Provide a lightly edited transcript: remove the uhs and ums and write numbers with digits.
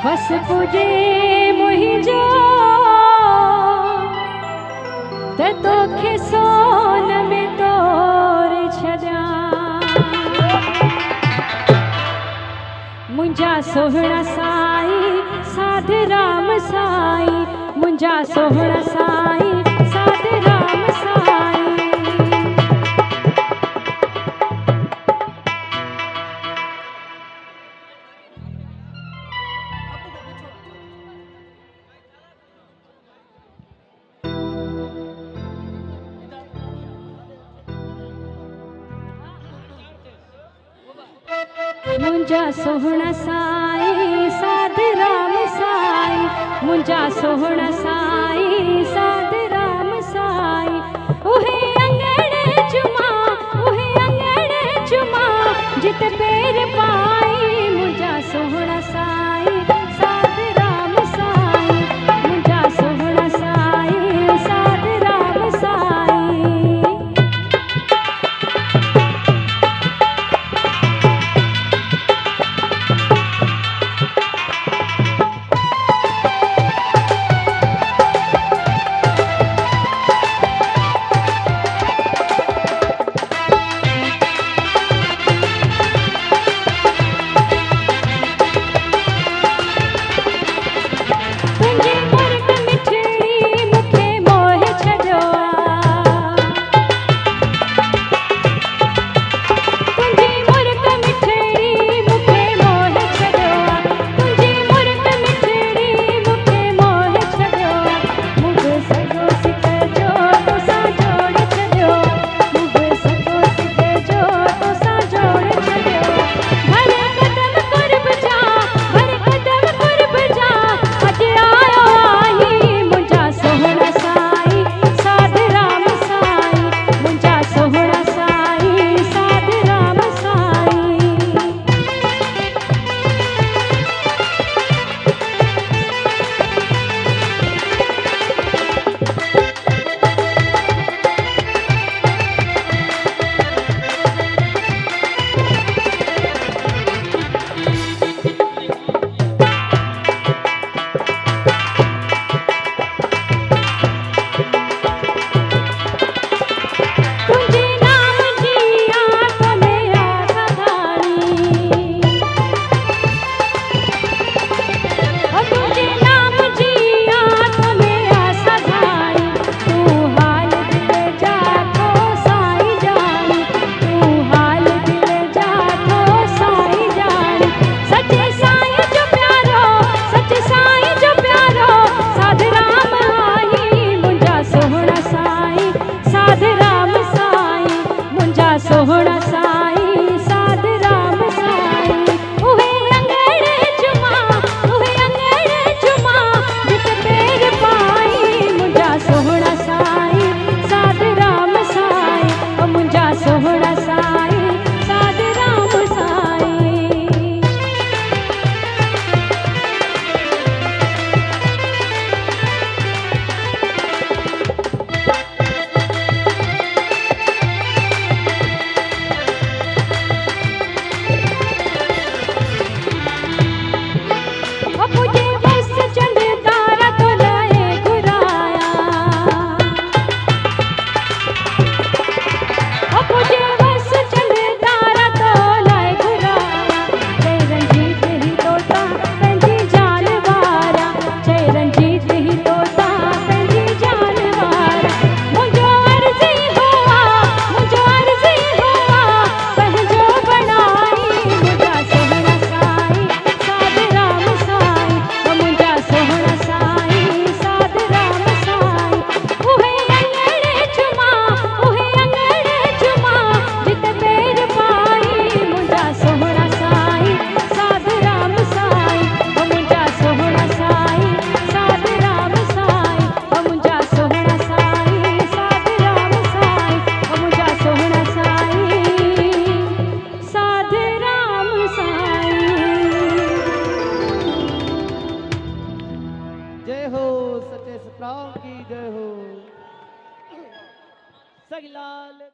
बस पुजे मुहिंजो ते तोखे सोन में तोड़ छॾियां मुंहिंजा सोहणा साईं साधु राम साईं मुंहिंजा सोहणा साईं साधु राम साईं मुंहिंजा सोहणा साईं साधु राम साईं मुंहिंजा सोहणा साईं साधु राम साईं उहे अंगण जुमा जित पेर पाई मुंहिंजा सोहणा साईं साधु राम साईं मुंहिंजा सोहणा साईं साधु राम साईं सोहणा साईं साधु राम साईं उहे अंगण जुमा जित पेर पाई मुंहिंजा सोहणा साईं साधु राम साईं मुंहिंजा सोहणा साईं साधु राम साईं सगी लाल।